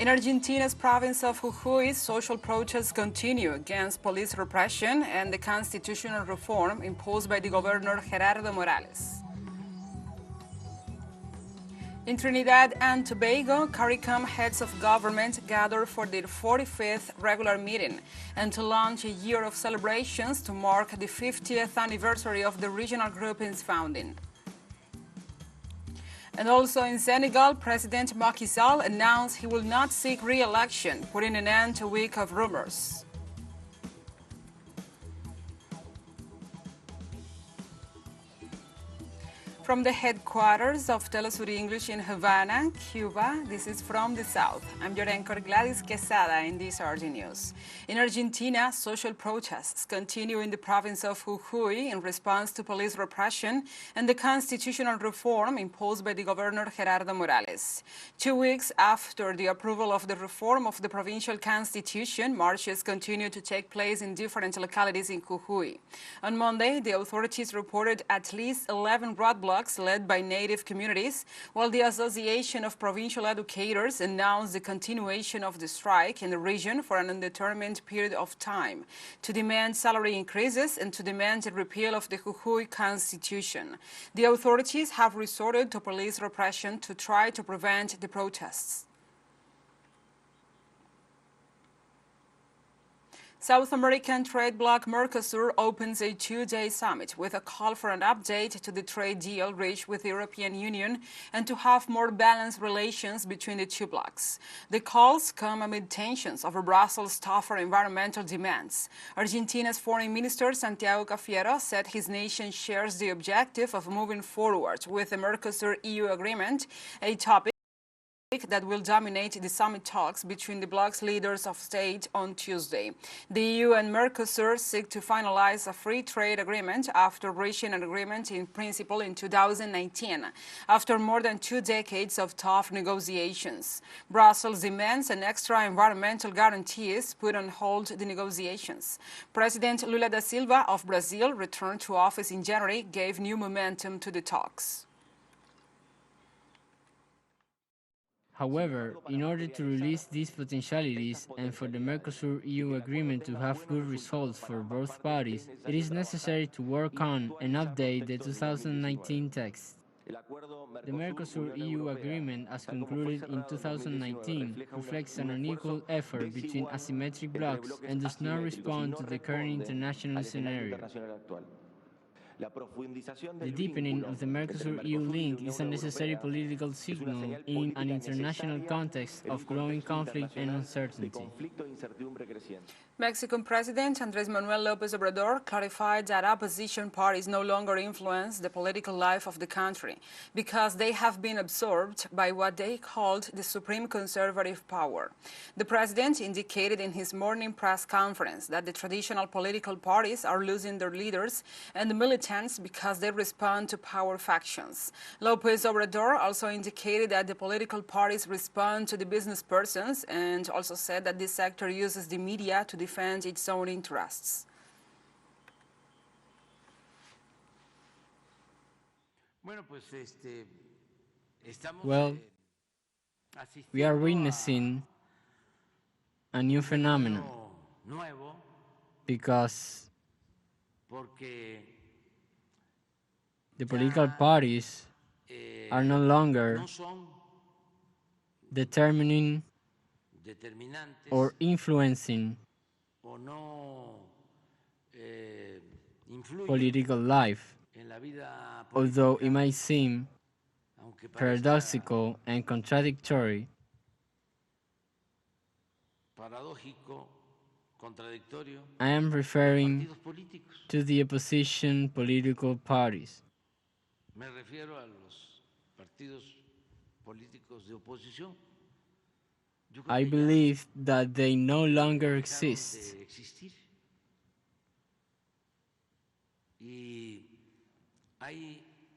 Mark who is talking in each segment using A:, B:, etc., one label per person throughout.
A: In Argentina's province of Jujuy, social protests continue against police repression and the constitutional reform imposed by the governor Gerardo Morales. In Trinidad and Tobago, CARICOM heads of government gather for their 45th regular meeting and to launch a year of celebrations to mark the 50th anniversary of the regional group's founding. And also in Senegal, President Macky Sall announced he will not seek re-election, putting an end to a week of rumors. From the headquarters of TeleSUR English in Havana, Cuba, this is From the South. I'm your anchor Gladys Quesada in this RG News. In Argentina, social protests continue in the province of Jujuy in response to police repression and the constitutional reform imposed by the governor Gerardo Morales. 2 weeks after the approval of the reform of the provincial constitution, marches continue to take place in different localities in Jujuy. On Monday, the authorities reported at least 11 roadblocks led by native communities, while the Association of Provincial Educators announced the continuation of the strike in the region for an undetermined period of time to demand salary increases and to demand the repeal of the Jujuy Constitution. The authorities have resorted to police repression to try to prevent the protests. South American trade bloc Mercosur opens a 2-day summit with a call for an update to the trade deal reached with the European Union and to have more balanced relations between the two blocs. The calls come amid tensions over Brussels' tougher environmental demands. Argentina's Foreign Minister Santiago Cafiero said his nation shares the objective of moving forward with the Mercosur-EU agreement, a topic that will dominate the summit talks between the bloc's leaders of state on Tuesday. The EU and Mercosur seek to finalize a free trade agreement after reaching an agreement in principle in 2019, after more than 2 decades of tough negotiations. Brussels demands an extra environmental guarantees put on hold the negotiations. President Lula da Silva of Brazil, returned to office in January, gave new momentum to the talks.
B: However, in order to release these potentialities and for the Mercosur-EU agreement to have good results for both parties, it is necessary to work on and update the 2019 text. The Mercosur-EU agreement, as concluded in 2019, reflects an unequal effort between asymmetric blocs and does not respond to the current international scenario. The deepening of the Mercosur-EU link is a necessary political signal in an international context of growing conflict and uncertainty.
A: Mexican President Manuel Lopez Obrador clarified that opposition parties no longer influence the political life of the country because they have been absorbed by what they called the supreme conservative power. The president indicated in his morning press conference that the traditional political parties are losing their leaders and the militants because they respond to power factions. Lopez Obrador also indicated that the political parties respond to the business persons and also said that this sector uses the media to defend its own interests.
B: Well, we are witnessing a new phenomenon because the political parties are no longer determining or influencing political life, although it might seem paradoxical and contradictory. I am referring to the opposition political parties. I believe that they no longer exist.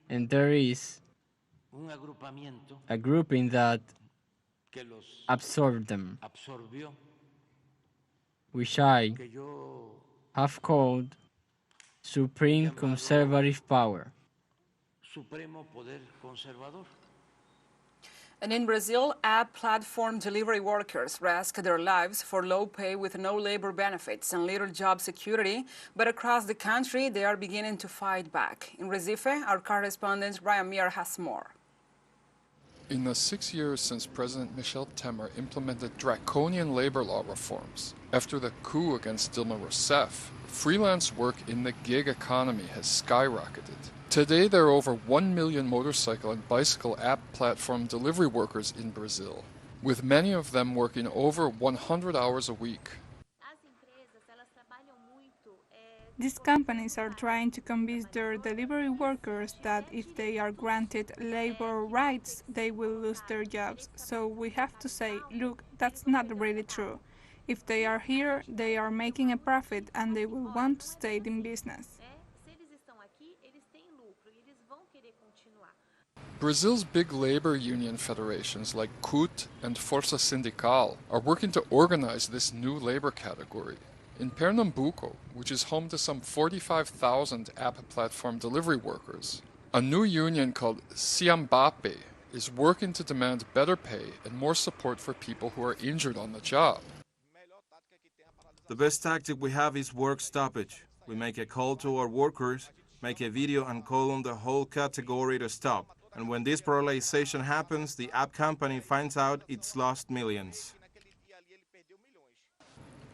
B: And there is a grouping that absorbed them, which I have called supreme conservative power.
A: And in Brazil, app platform delivery workers risk their lives for low pay with no labor benefits and little job security. But across the country, they are beginning to fight back. In Recife, our correspondent Ryan Mier has more.
C: In the 6 years since President Michel Temer implemented draconian labor law reforms, after the coup against Dilma Rousseff, freelance work in the gig economy has skyrocketed. Today, there are over 1 million motorcycle and bicycle app platform delivery workers in Brazil, with many of them working over 100 hours a week.
D: These companies are trying to convince their delivery workers that if they are granted labor rights, they will lose their jobs. So we have to say, look, that's not really true. If they are here, they are making a profit and they will want to stay in business.
C: Brazil's big labor union federations like CUT and Força Sindical are working to organize this new labor category. In Pernambuco, which is home to some 45,000 app platform delivery workers, a new union called Siambape is working to demand better pay and more support for people who are injured on the job.
E: The best tactic we have is work stoppage. We make a call to our workers, make a video and call on the whole category to stop. And when this paralyzation happens, the app company finds out it's lost millions.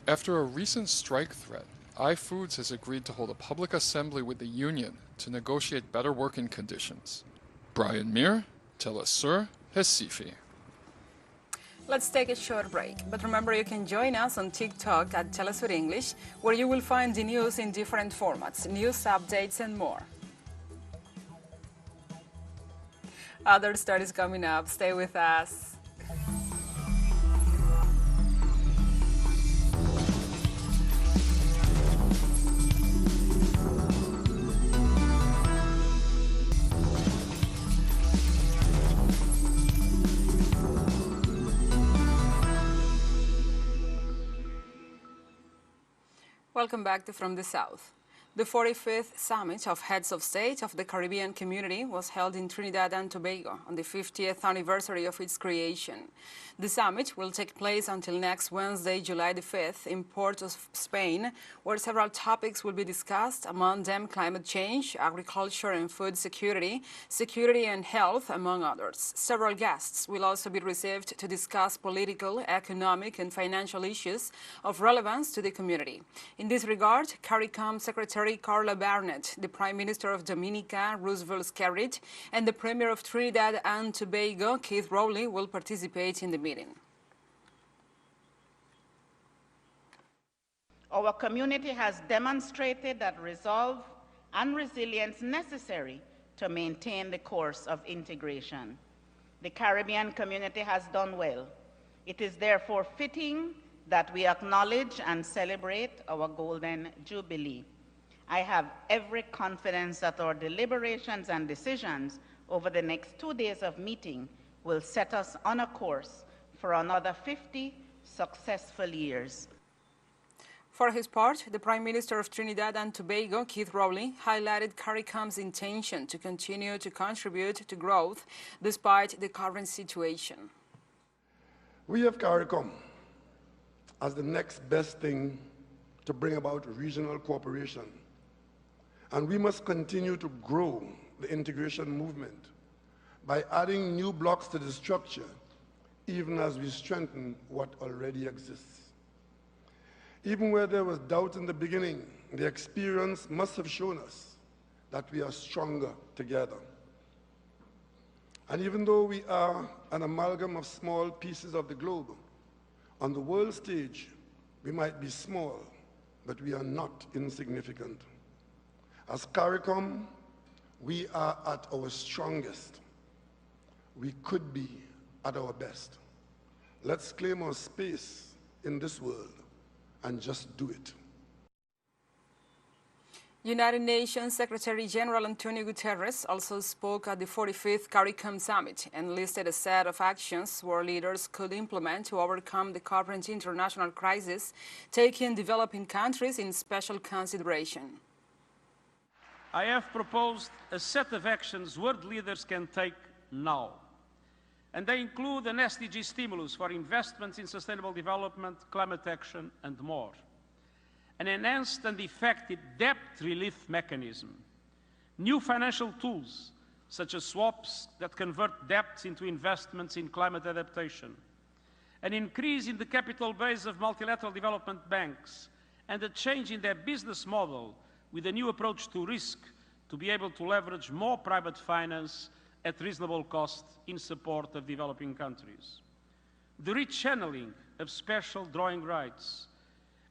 C: After a recent strike threat, iFoods has agreed to hold a public assembly with the union to negotiate better working conditions. Brian Mir, TeleSUR, Recife.
A: Let's take a short break. But remember, you can join us on TikTok at TeleSUR English, where you will find the news in different formats, news updates and more. Other stories coming up. Stay with us. Welcome back to From the South. The 45th Summit of Heads of State of the Caribbean Community was held in Trinidad and Tobago on the 50th anniversary of its creation. The summit will take place until next Wednesday, July the 5th, in Port of Spain, where several topics will be discussed, among them climate change, agriculture and food security, security and health, among others. Several guests will also be received to discuss political, economic and financial issues of relevance to the community. In this regard, CARICOM Secretary Carla Barnett, the Prime Minister of Dominica, Roosevelt Skerrit, and the Premier of Trinidad and Tobago, Keith Rowley, will participate in the meeting.
F: Our community has demonstrated that resolve and resilience necessary to maintain the course of integration. The Caribbean community has done well. It is therefore fitting that we acknowledge and celebrate our Golden Jubilee. I have every confidence that our deliberations and decisions over the next 2 days of meeting will set us on a course for another 50 successful years.
A: For his part, the Prime Minister of Trinidad and Tobago, Keith Rowley, highlighted CARICOM's intention to continue to contribute to growth despite the current situation.
G: We have CARICOM as the next best thing to bring about regional cooperation. And we must continue to grow the integration movement by adding new blocks to the structure, even as we strengthen what already exists. Even where there was doubt in the beginning, the experience must have shown us that we are stronger together. And even though we are an amalgam of small pieces of the globe, on the world stage, we might be small, but we are not insignificant. As CARICOM, we are at our strongest. We could be at our best. Let's claim our space in this world and just do it.
A: United Nations Secretary General Antonio Gutierrez also spoke at the 45th CARICOM Summit and listed a set of actions where leaders could implement to overcome the current international crisis, taking developing countries in special consideration.
H: I have proposed a set of actions world leaders can take now. And they include an SDG stimulus for investments in sustainable development, climate action, and more. An enhanced and effective debt relief mechanism, new financial tools such as swaps that convert debts into investments in climate adaptation, an increase in the capital base of multilateral development banks, and a change in their business model with a new approach to risk to be able to leverage more private finance at reasonable cost in support of developing countries. The rechanneling of special drawing rights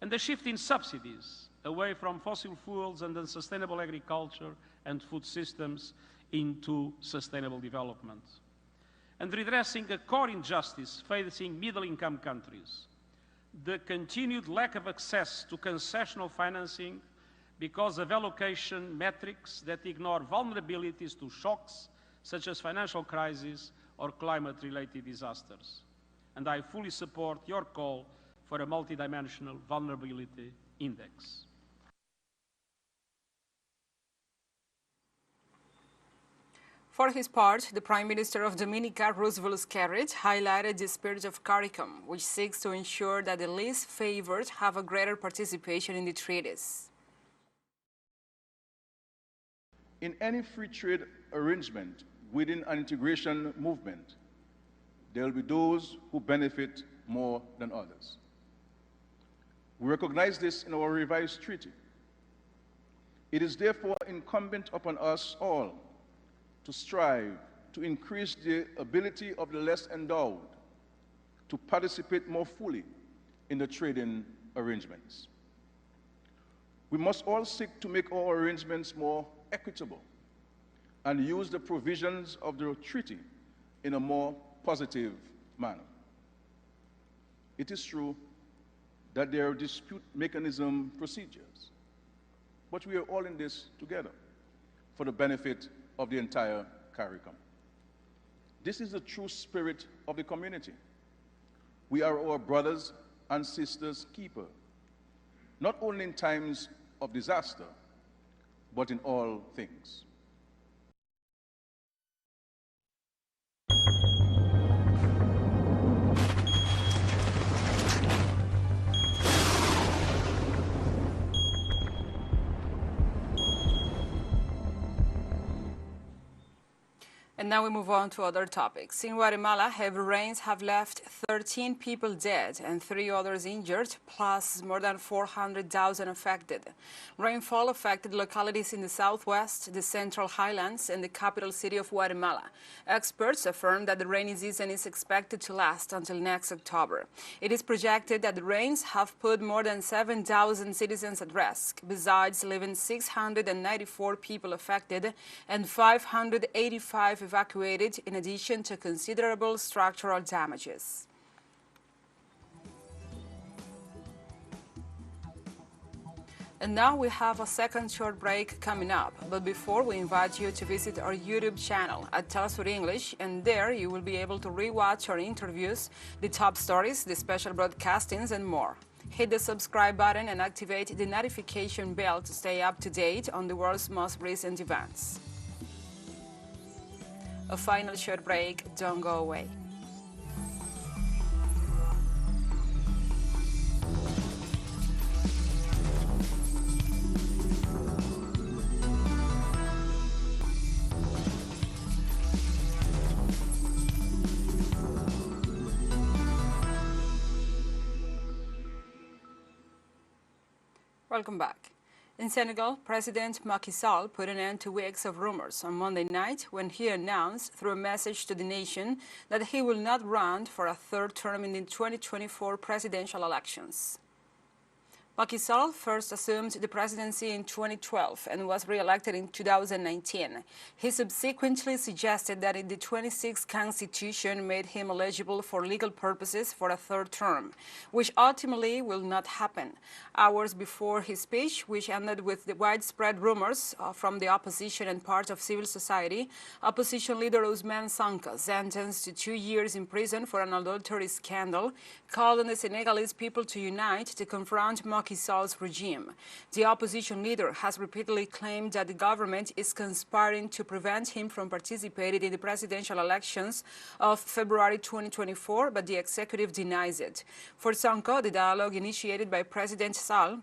H: and the shift in subsidies away from fossil fuels and unsustainable agriculture and food systems into sustainable development. And redressing a core injustice facing middle-income countries, the continued lack of access to concessional financing because of allocation metrics that ignore vulnerabilities to shocks such as financial crises or climate-related disasters. And I fully support your call for a multidimensional vulnerability index.
A: For his part, the Prime Minister of Dominica, Roosevelt Skerrit, highlighted the spirit of CARICOM, which seeks to ensure that the least favored have a greater participation in the treaties.
I: In any free trade arrangement within an integration movement, there will be those who benefit more than others. We recognize this in our revised treaty. It is therefore incumbent upon us all to strive to increase the ability of the less endowed to participate more fully in the trading arrangements. We must all seek to make our arrangements more equitable and use the provisions of the treaty in a more positive manner. It is true that there are dispute mechanism procedures, but we are all in this together for the benefit of the entire CARICOM. This is the true spirit of the community. We are our brothers and sisters' keeper, not only in times of disaster, but in all things.
A: And now we move on to other topics. In Guatemala, heavy rains have left 13 people dead and 3 others injured, plus more than 400,000 affected. Rainfall affected localities in the southwest, the central highlands, and the capital city of Guatemala. Experts affirm that the rainy season is expected to last until next October. It is projected that the rains have put more than 7,000 citizens at risk, besides leaving 694 people affected and 585 evacuated, in addition to considerable structural damages. And now we have a second short break coming up. But before, we invite you to visit our YouTube channel at TeleSUR English, and there you will be able to rewatch our interviews, the top stories, the special broadcastings, and more. Hit the subscribe button and activate the notification bell to stay up to date on the world's most recent events. A final short break, don't go away. Welcome back. In Senegal, President Macky Sall put an end to weeks of rumors on Monday night when he announced through a message to the nation that he will not run for a third term in the 2024 presidential elections. Macky Sall first assumed the presidency in 2012 and was re-elected in 2019. He subsequently suggested that the 26th Constitution made him eligible for legal purposes for a third term, which ultimately will not happen. Hours before his speech, which ended with the widespread rumors from the opposition and part of civil society, opposition leader Ousmane Sonko, sentenced to 2 years in prison for an adultery scandal, called on the Senegalese people to unite to confront Macky Macky Sall's regime. The opposition leader has repeatedly claimed that the government is conspiring to prevent him from participating in the presidential elections of February 2024, but the executive denies it. For Sonko, the dialogue initiated by President Sall,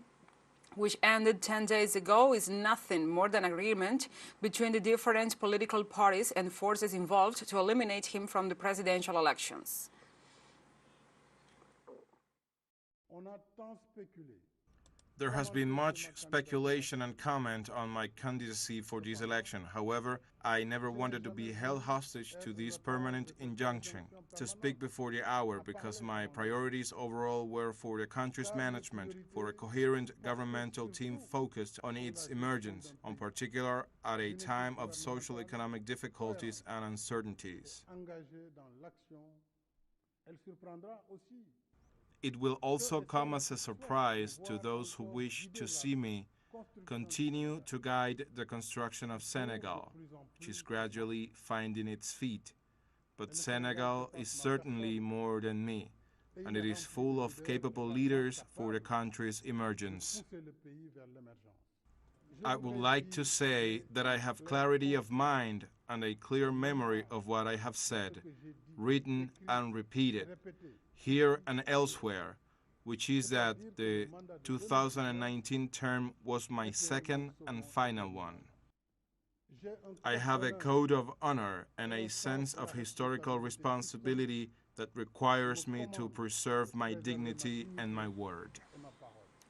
A: which ended 10 days ago, is nothing more than agreement between the different political parties and forces involved to eliminate him from the presidential elections.
E: There has been much speculation and comment on my candidacy for this election. However, I never wanted to be held hostage to this permanent injunction to speak before the hour, because my priorities overall were for the country's management, for a coherent governmental team focused on its emergence, in particular at a time of social economic difficulties and uncertainties. It will also come as a surprise to those who wish to see me continue to guide the construction of Senegal, which is gradually finding its feet. But Senegal is certainly more than me, and it is full of capable leaders for the country's emergence. I would like to say that I have clarity of mind and a clear memory of what I have said, written and repeated, here and elsewhere, which is that the 2019 term was my second and final one. I have a code of honor and a sense of historical responsibility that requires me to preserve my dignity and my word.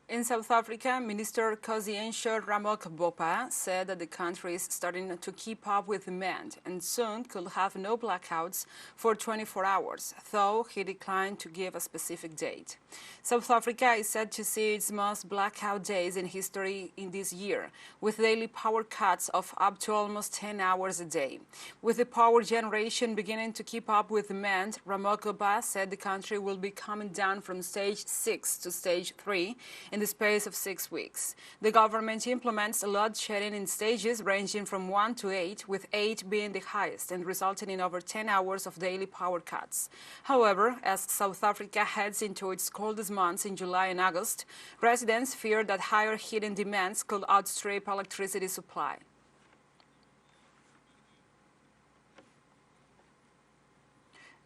A: In South Africa, Minister Kozientsho Ramokgopa said that the country is starting to keep up with demand and soon could have no blackouts for 24 hours, though he declined to give a specific date. South Africa is set to see its most blackout days in history in this year, with daily power cuts of up to almost 10 hours a day. With the power generation beginning to keep up with demand, Ramokgopa said the country will be coming down from stage 6 to stage 3 in the space of 6 weeks. The government implements load shedding in stages ranging from 1 to 8, with 8 being the highest and resulting in over 10 hours of daily power cuts. However, as South Africa heads into its coldest months in July and August, residents fear that higher heating demands could outstrip electricity supply.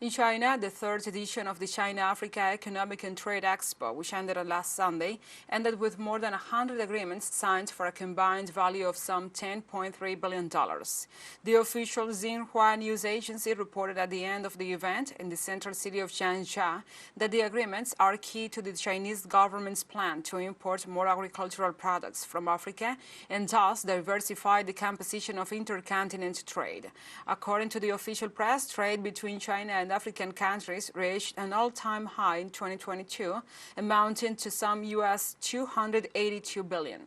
A: In China, the third edition of the China-Africa Economic and Trade Expo, which ended on last Sunday, ended with more than 100 agreements signed for a combined value of some $10.3 billion. The official Xinhua news agency reported at the end of the event in the central city of Changzhou that the agreements are key to the Chinese government's plan to import more agricultural products from Africa and thus diversify the composition of intercontinental trade. According to the official press, trade between China and African countries reached an all-time high in 2022, amounting to some US $282 billion.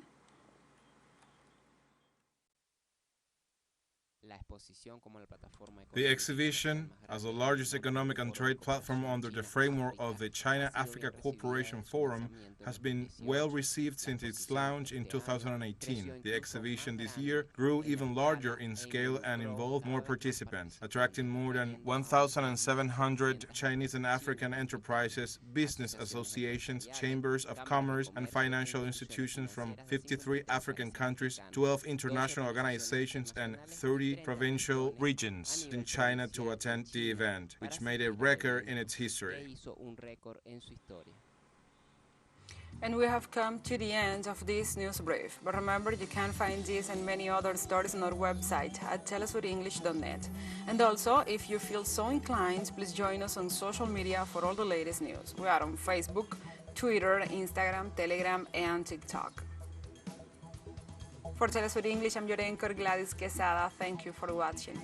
E: The exhibition, as the largest economic and trade platform under the framework of the China-Africa Cooperation Forum, has been well received since its launch in 2018. The exhibition this year grew even larger in scale and involved more participants, attracting more than 1,700 Chinese and African enterprises, business associations, chambers of commerce, and financial institutions from 53 African countries, 12 international organizations, and 30 provincial regions in China to attend the event, which made a record in its history.
A: And we have come to the end of this news brief. But remember, you can find this and many other stories on our website at telesurenglish.net. And also, if you feel so inclined, please join us on social media for all the latest news. We are on Facebook, Twitter, Instagram, Telegram, and TikTok. For TeleSUR English, I'm your anchor, Gladys Quesada. Thank you for watching.